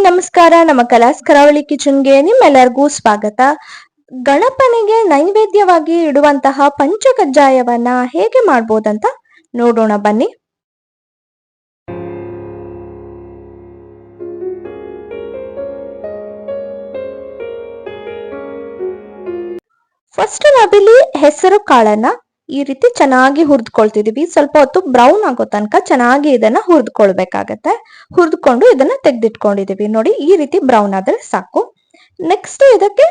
ನಮಸ್ಕಾರ. ನಮ್ಮ ಕಲಾಸ್ ಕರಾವಳಿ ಕಿಚನ್ಗೆ ನಿಮ್ಮೆಲ್ಲರಿಗೂ ಸ್ವಾಗತ. ಗಣಪನಿಗೆ ನೈವೇದ್ಯವಾಗಿ ಇಡುವಂತಹ ಪಂಚಕಜ್ಜಾಯವನ್ನ ಹೇಗೆ ಮಾಡ್ಬೋದಂತ ನೋಡೋಣ ಬನ್ನಿ. ಫಸ್ಟ್ ನಾವಿಲ್ಲಿ ಹೆಸರು ಕಾಳನ್ನ ಈ ರೀತಿ ಚೆನ್ನಾಗಿ ಹುರಿದ್ಕೊಳ್ತಿದೀವಿ. ಸ್ವಲ್ಪ ಹೊತ್ತು ಬ್ರೌನ್ ಆಗೋ ತನಕ ಚೆನ್ನಾಗಿ ಇದನ್ನ ಹುರಿದ್ಕೊಳ್ಬೇಕಾಗತ್ತೆ. ಹುರಿದ್ಕೊಂಡು ಇದನ್ನ ತೆಗೆದಿಟ್ಕೊಂಡಿದೀವಿ. ನೋಡಿ, ಈ ರೀತಿ ಬ್ರೌನ್ ಆದ್ರೆ ಸಾಕು. ನೆಕ್ಸ್ಟ್ ಇದಕ್ಕೆ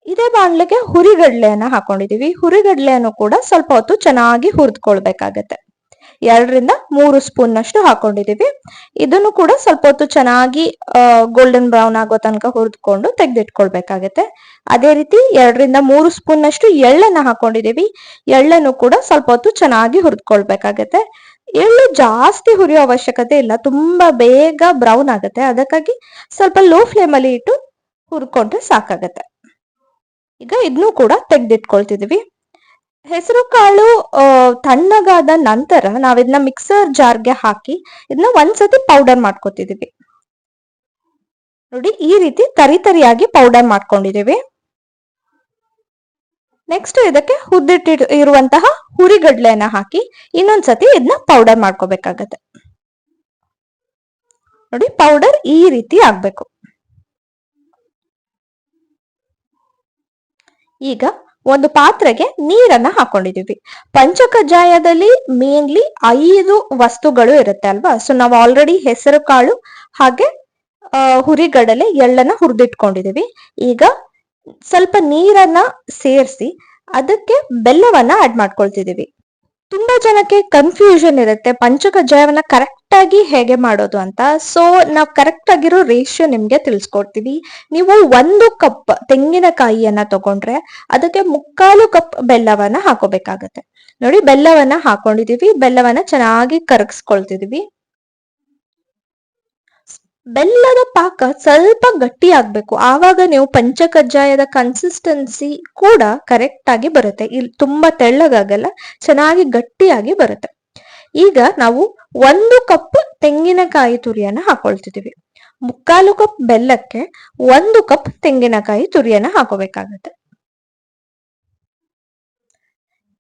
ಇದೇ ಬಾಣ್ಲಿಗೆ ಹುರಿಗಡ್ಲೆಯನ್ನ ಹಾಕೊಂಡಿದೀವಿ. ಹುರಿಗಡ್ಲೆಯನ್ನು ಕೂಡ ಸ್ವಲ್ಪ ಹೊತ್ತು ಚೆನ್ನಾಗಿ ಹುರಿದ್ಕೊಳ್ಬೇಕಾಗತ್ತೆ. 2-3 ಸ್ಪೂನ್ ನಷ್ಟು ಹಾಕೊಂಡಿದೀವಿ. ಇದನ್ನು ಕೂಡ ಸ್ವಲ್ಪ ಹೊತ್ತು ಚೆನ್ನಾಗಿ ಗೋಲ್ಡನ್ ಬ್ರೌನ್ ಆಗೋ ತನಕ ಹುರಿದ್ಕೊಂಡು ತೆಗೆದಿಟ್ಕೊಳ್ಬೇಕಾಗತ್ತೆ. ಅದೇ ರೀತಿ 2-3 ಸ್ಪೂನ್ ನಷ್ಟು ಎಳ್ಳನ್ನ ಹಾಕೊಂಡಿದೀವಿ. ಎಳ್ಳನ್ನು ಕೂಡ ಸ್ವಲ್ಪ ಹೊತ್ತು ಚೆನ್ನಾಗಿ ಹುರಿದ್ಕೊಳ್ಬೇಕಾಗತ್ತೆ. ಎಳ್ಳು ಜಾಸ್ತಿ ಹುರಿಯೋ ಅವಶ್ಯಕತೆ ಇಲ್ಲ, ತುಂಬಾ ಬೇಗ ಬ್ರೌನ್ ಆಗುತ್ತೆ. ಅದಕ್ಕಾಗಿ ಸ್ವಲ್ಪ ಲೋ ಫ್ಲೇಮ್ ಅಲ್ಲಿ ಇಟ್ಟು ಹುರ್ಕೊಂಡ್ರೆ ಸಾಕಾಗತ್ತೆ. ಈಗ ಇದನ್ನು ಕೂಡ ತೆಗೆದಿಟ್ಕೊಳ್ತಿದೀವಿ. ಹೆಸರು ಕಾಳು ತಣ್ಣಗಾದ ನಂತರ ನಾವಿದನ್ನ ಮಿಕ್ಸರ್ ಜಾರ್ಗೆ ಹಾಕಿ ಇದನ್ನ ಒಂದ್ಸತಿ ಪೌಡರ್ ಮಾಡ್ಕೊತಿದೀವಿ. ನೋಡಿ, ಈ ರೀತಿ ತರಿಯಾಗಿ ಪೌಡರ್ ಮಾಡ್ಕೊಂಡಿದೀವಿ. ನೆಕ್ಸ್ಟ್ ಇದಕ್ಕೆ ಇರುವಂತಹ ಹುರಿಗಡ್ಲೆಯನ್ನ ಹಾಕಿ ಇನ್ನೊಂದ್ಸತಿ ಇದನ್ನ ಪೌಡರ್ ಮಾಡ್ಕೋಬೇಕಾಗತ್ತೆ. ನೋಡಿ, ಪೌಡರ್ ಈ ರೀತಿ ಆಗ್ಬೇಕು. ಈಗ ಒಂದು ಪಾತ್ರೆಗೆ ನೀರನ್ನ ಹಾಕೊಂಡಿದೀವಿ. ಪಂಚಕಜ್ಜಾಯದಲ್ಲಿ ಮೇನ್ಲಿ 5 ವಸ್ತುಗಳು ಇರುತ್ತೆ ಅಲ್ವಾ. ಸೊ ನಾವು ಆಲ್ರೆಡಿ ಹೆಸರು ಕಾಳು ಹಾಗೆ ಹುರಿಗಡಲೆ ಎಳ್ಳನ್ನ ಹುರಿದಿಟ್ಕೊಂಡಿದೀವಿ. ಈಗ ಸ್ವಲ್ಪ ನೀರನ್ನ ಸೇರಿಸಿ ಅದಕ್ಕೆ ಬೆಲ್ಲವನ್ನ ಆಡ್ ಮಾಡ್ಕೊಳ್ತಿದೀವಿ. ತುಂಬಾ ಜನಕ್ಕೆ ಕನ್ಫ್ಯೂಷನ್ ಇರುತ್ತೆ ಪಂಚಕಜ್ಜಾಯವನ್ನ ಕರೆಕ್ಟ್ ಆಗಿ ಹೇಗೆ ಮಾಡೋದು ಅಂತ. ಸೊ ನಾವು ಕರೆಕ್ಟ್ ಆಗಿರೋ ರೇಷಿಯೋ ನಿಮ್ಗೆ ತಿಳಿಸ್ಕೊಡ್ತೀವಿ. ನೀವು 1 ಕಪ್ ತೆಂಗಿನಕಾಯಿಯನ್ನ ತಗೊಂಡ್ರೆ ಅದಕ್ಕೆ 3/4 ಕಪ್ ಬೆಲ್ಲವನ್ನ ಹಾಕೋಬೇಕಾಗತ್ತೆ. ನೋಡಿ, ಬೆಲ್ಲವನ್ನ ಹಾಕೊಂಡಿದೀವಿ. ಬೆಲ್ಲವನ್ನ ಚೆನ್ನಾಗಿ ಕರಗಿಸ್ಕೊಳ್ತಿದೀವಿ. ಬೆಲ್ಲದ ಪಾಕ ಸ್ವಲ್ಪ ಗಟ್ಟಿ ಆಗ್ಬೇಕು, ಆವಾಗ ನೀವು ಪಂಚಕಜ್ಜಾಯದ ಕನ್ಸಿಸ್ಟೆನ್ಸಿ ಕೂಡ ಕರೆಕ್ಟ್ ಆಗಿ ಬರುತ್ತೆ. ಇಲ್ಲಿ ತುಂಬಾ ತೆಳ್ಳಗಾಗಲ್ಲ, ಚೆನ್ನಾಗಿ ಗಟ್ಟಿಯಾಗಿ ಬರುತ್ತೆ. ಈಗ ನಾವು 1 ಕಪ್ ತೆಂಗಿನಕಾಯಿ ತುರಿಯನ್ನ ಹಾಕೊಳ್ತಿದೀವಿ. 3/4 ಕಪ್ ಬೆಲ್ಲಕ್ಕೆ 1 ಕಪ್ ತೆಂಗಿನಕಾಯಿ ತುರಿಯನ್ನ ಹಾಕೋಬೇಕಾಗತ್ತೆ.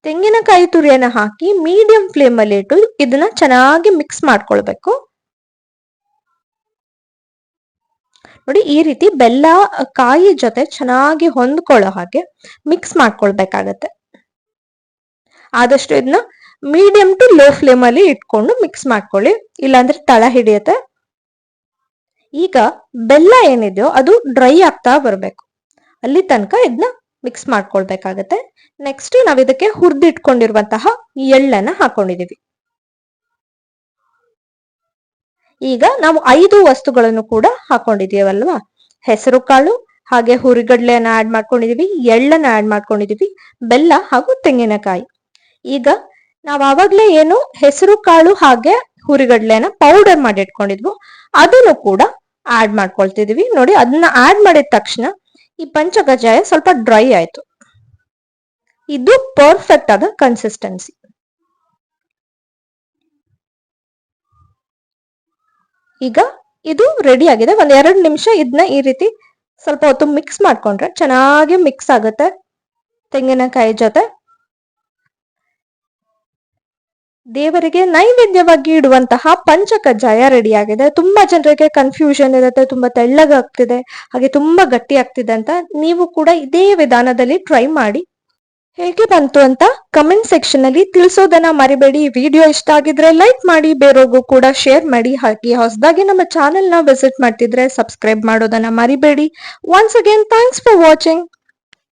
ತೆಂಗಿನಕಾಯಿ ತುರಿಯನ್ನ ಹಾಕಿ ಮೀಡಿಯಂ ಫ್ಲೇಮ್ ಅಲ್ಲಿ ಇಟ್ಟು ಇದನ್ನ ಚೆನ್ನಾಗಿ ಮಿಕ್ಸ್ ಮಾಡ್ಕೊಳ್ಬೇಕು. ನೋಡಿ, ಈ ರೀತಿ ಬೆಲ್ಲ ಕಾಯಿ ಜೊತೆ ಚೆನ್ನಾಗಿ ಹೊಂದ್ಕೊಳ್ಳೋ ಹಾಗೆ ಮಿಕ್ಸ್ ಮಾಡ್ಕೊಳ್ಬೇಕಾಗತ್ತೆ. ಆದಷ್ಟು ಇದನ್ನ ಮೀಡಿಯಂ ಟು ಲೋ ಫ್ಲೇಮ್ ಅಲ್ಲಿ ಇಟ್ಕೊಂಡು ಮಿಕ್ಸ್ ಮಾಡ್ಕೊಳ್ಳಿ, ಇಲ್ಲಾಂದ್ರೆ ತಳ ಹಿಡಿಯುತ್ತೆ. ಈಗ ಬೆಲ್ಲ ಏನಿದೆಯೋ ಅದು ಡ್ರೈ ಆಗ್ತಾ ಬರ್ಬೇಕು, ಅಲ್ಲಿ ತನಕ ಇದನ್ನ ಮಿಕ್ಸ್ ಮಾಡ್ಕೊಳ್ಬೇಕಾಗತ್ತೆ. ನೆಕ್ಸ್ಟ್ ನಾವ್ ಇದಕ್ಕೆ ಹುರಿದಿಟ್ಕೊಂಡಿರುವಂತಹ ಎಳ್ಳನ್ನ ಹಾಕೊಂಡಿದೀವಿ. ಈಗ ನಾವು 5 ವಸ್ತುಗಳನ್ನು ಕೂಡ ಹಾಕೊಂಡಿದೀವಲ್ವಾ. ಹೆಸರು ಕಾಳು ಹಾಗೆ ಹುರಿಗಡ್ಲೆಯನ್ನ ಆಡ್ ಮಾಡ್ಕೊಂಡಿದೀವಿ, ಎಳ್ಳನ್ನ ಆಡ್ ಮಾಡ್ಕೊಂಡಿದೀವಿ, ಬೆಲ್ಲ ಹಾಗೂ ತೆಂಗಿನಕಾಯಿ. ಈಗ ನಾವ್ ಆವಾಗ್ಲೇ ಏನು ಹೆಸರು ಕಾಳು ಹಾಗೆ ಹುರಿಗಡ್ಲೆಯನ್ನ ಪೌಡರ್ ಮಾಡಿ ಇಟ್ಕೊಂಡಿದ್ವು ಅದನ್ನು ಕೂಡ ಆಡ್ ಮಾಡ್ಕೊಳ್ತಿದೀವಿ. ನೋಡಿ, ಅದನ್ನ ಆಡ್ ಮಾಡಿದ ತಕ್ಷಣ ಈ ಪಂಚಕಜ್ಜಾಯ ಸ್ವಲ್ಪ ಡ್ರೈ ಆಯ್ತು. ಇದು ಪರ್ಫೆಕ್ಟ್ ಆದ ಕನ್ಸಿಸ್ಟೆನ್ಸಿ. ಈಗ ಇದು ರೆಡಿ ಆಗಿದೆ. 1-2 ನಿಮಿಷ ಇದನ್ನ ಈ ರೀತಿ ಸ್ವಲ್ಪ ಹೊತ್ತು ಮಿಕ್ಸ್ ಮಾಡ್ಕೊಂಡ್ರೆ ಚೆನ್ನಾಗಿ ಮಿಕ್ಸ್ ಆಗುತ್ತೆ ತೆಂಗಿನಕಾಯಿ ಜೊತೆ. ದೇವರಿಗೆ ನೈವೇದ್ಯವಾಗಿ ಇಡುವಂತಹ ಪಂಚಕಜ್ಜಾಯ ರೆಡಿ ಆಗಿದೆ. ತುಂಬಾ ಜನರಿಗೆ ಕನ್ಫ್ಯೂಷನ್ ಇರುತ್ತೆ, ತುಂಬಾ ತೆಳ್ಳಗಾಗ್ತಿದೆ ಹಾಗೆ ತುಂಬಾ ಗಟ್ಟಿ ಆಗ್ತಿದೆ ಅಂತ. ನೀವು ಕೂಡ ಇದೇ ವಿಧಾನದಲ್ಲಿ ಟ್ರೈ ಮಾಡಿ. ಹೇಗೆ ಬಂತು ಅಂತ ಕಮೆಂಟ್ ಸೆಕ್ಷನ್ ಅಲ್ಲಿ ತಿಳಿಸೋದನ್ನ ಮರಿಬೇಡಿ. ವಿಡಿಯೋ ಇಷ್ಟ ಆಗಿದ್ರೆ ಲೈಕ್ ಮಾಡಿ, ಬೇರೆಯವ್ರಿಗೂ ಕೂಡ ಶೇರ್ ಮಾಡಿ. ಹಾಗೆ ಹೊಸದಾಗಿ ನಮ್ಮ ಚಾನೆಲ್ ನ ವಿಸಿಟ್ ಮಾಡ್ತಿದ್ರೆ ಸಬ್ಸ್ಕ್ರೈಬ್ ಮಾಡೋದನ್ನ ಮರಿಬೇಡಿ. Once again thanks for watching.